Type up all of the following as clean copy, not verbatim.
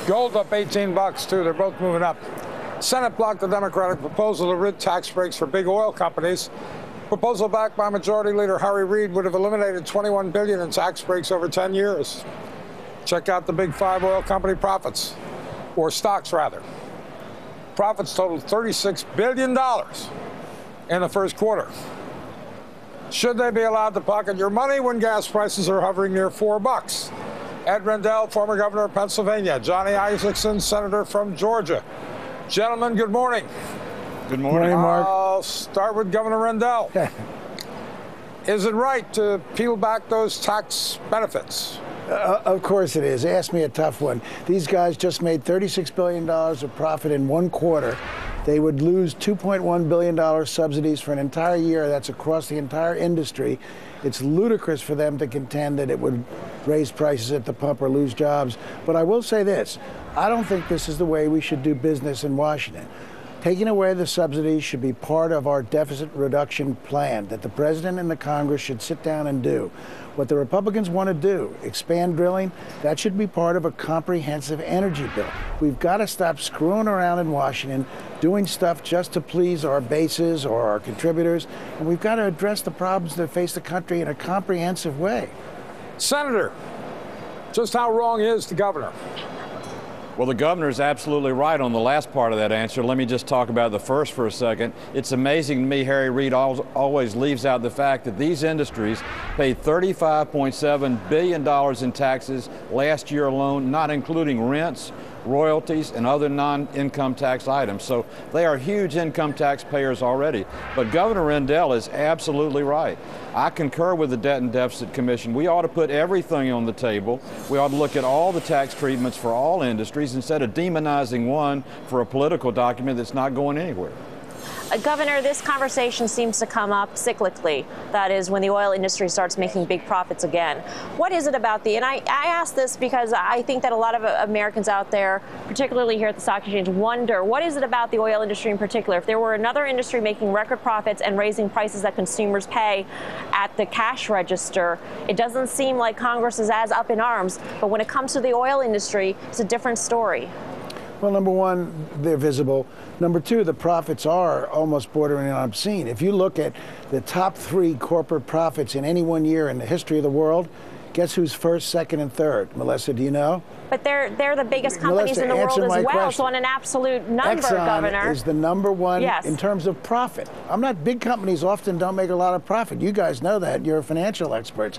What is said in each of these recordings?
Gold up 18 bucks, too. They're both moving up. Senate blocked the Democratic proposal to rid tax breaks for big oil companies. Proposal backed by Majority Leader Harry Reid would have eliminated $21 billion in tax breaks over 10 years. Check out the big 5 oil company profits, or stocks, rather. Profits totaled $36 billion in the first quarter. Should they be allowed to pocket your money when gas prices are hovering near $4? Ed Rendell, former governor of Pennsylvania. Johnny Isakson, senator from Georgia. Gentlemen, good morning. Good morning, Mark. I'll start with Governor Rendell. Is it right to peel back those tax benefits? Of course it is. Ask me a tough one. These guys just made $36 billion of profit in one quarter. They would lose $2.1 billion subsidies for an entire year. That's across the entire industry. It's ludicrous for them to contend that it would raise prices at the pump or lose jobs. But I will say this. I don't think this is the way we should do business in Washington. Taking away the subsidies should be part of our deficit reduction plan that the president and the Congress should sit down and do. What the Republicans want to do, expand drilling, that should be part of a comprehensive energy bill. We've got to stop screwing around in Washington, doing stuff just to please our bases or our contributors, and we've got to address the problems that face the country in a comprehensive way. Senator, just how wrong is the governor? Well, the governor is absolutely right on the last part of that answer. Let me just talk about the first for a second. It's amazing to me Harry Reid always leaves out the fact that these industries paid $35.7 billion in taxes last year alone, not including rents, royalties, and other non-income tax items. So they are huge income taxpayers already. But Governor Rendell is absolutely right. I concur with the Debt and Deficit Commission. We ought to put everything on the table. We ought to look at all the tax treatments for all industries instead of demonizing one for a political document that's not going anywhere. Governor, this conversation seems to come up cyclically. That is, when the oil industry starts making big profits again. What is it about and I ask this because I think that a lot of Americans out there, particularly here at the stock exchange, wonder, what is it about the oil industry in particular? If there were another industry making record profits and raising prices that consumers pay at the cash register, it doesn't seem like Congress is as up in arms. But when it comes to the oil industry, it's a different story. Well, number one, they're visible. Number two, the profits are almost bordering on obscene. If you look at the top 3 corporate profits in any one year in the history of the world, guess who's first, second, and third? Melissa, do you know? But they're the biggest companies in the world as well. Question. So on an absolute number, Exxon Governor, is the number one in terms of profit. Big companies often don't make a lot of profit. You guys know that. You're financial experts.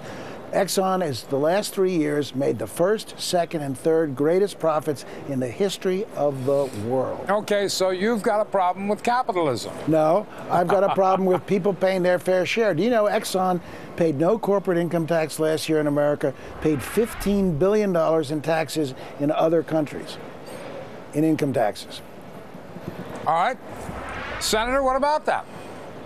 Exxon is the last 3 years made the first, second, and third greatest profits in the history of the world. Okay, so you've got a problem with capitalism. No, I've got a problem with people paying their fair share. Do you know Exxon paid no corporate income tax last year in America, paid $15 billion in taxes in other countries, in income taxes? All right. Senator, what about that?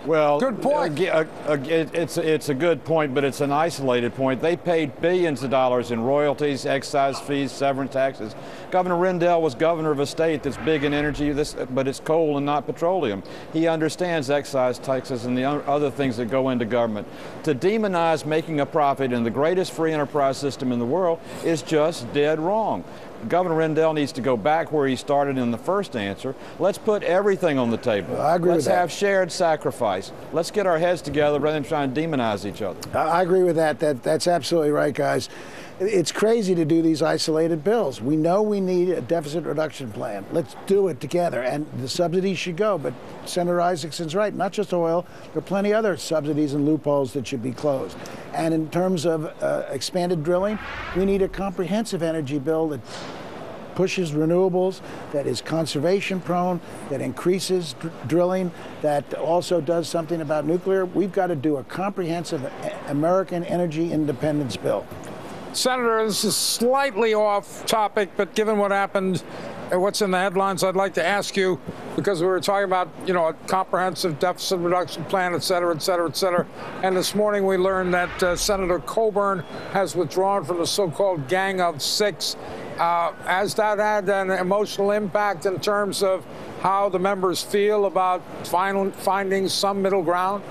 Well, good point. It's a good point, but it's an isolated point. They paid billions of dollars in royalties, excise fees, severance taxes. Governor Rendell was governor of a state that's big in energy, but it's coal and not petroleum. He understands excise taxes and the other things that go into government. To demonize making a profit in the greatest free enterprise system in the world is just dead wrong. Governor Rendell needs to go back where he started in the first answer. Let's put everything on the table. I agree with that. Let's have shared sacrifice. Let's get our heads together rather than try and demonize each other. I agree with that. That's absolutely right, guys. It's crazy to do these isolated bills. We know we need a deficit reduction plan. Let's do it together. And the subsidies should go. But Senator Isakson's right. Not just oil. There are plenty other subsidies and loopholes that should be closed. And in terms of expanded drilling, we need a comprehensive energy bill that pushes renewables, that is conservation prone, that increases drilling, that also does something about nuclear. We've got to do a comprehensive American energy independence bill. Senator, this is slightly off topic, but given what happened and what's in the headlines, I'd like to ask you, because we were talking about, a comprehensive deficit reduction plan, et cetera, et cetera, et cetera. And this morning we learned that Senator Coburn has withdrawn from the so-called Gang of Six. Has that had an emotional impact in terms of how the members feel about finding some middle ground?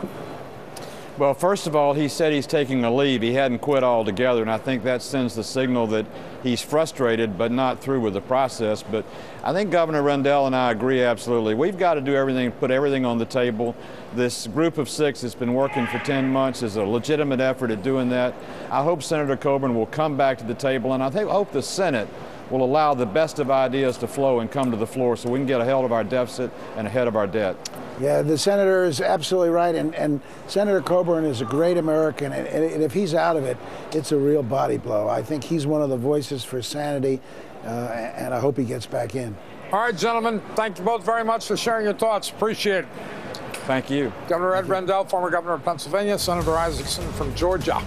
Well, first of all, he said he's taking a leave. He hadn't quit altogether, and I think that sends the signal that he's frustrated but not through with the process. But I think Governor Rendell and I agree absolutely. We've got to do everything, put everything on the table. This group of 6 that's been working for 10 months is a legitimate effort at doing that. I hope Senator Coburn will come back to the table, and I hope the Senate will allow the best of ideas to flow and come to the floor so we can get ahead of our deficit and ahead of our debt. Yeah, the senator is absolutely right, and Senator Coburn is a great American, and if he's out of it, it's a real body blow. I think he's one of the voices for sanity, and I hope he gets back in. All right, gentlemen, thank you both very much for sharing your thoughts. Appreciate it. Thank you. Governor Ed Rendell, former governor of Pennsylvania, Senator Isakson from Georgia.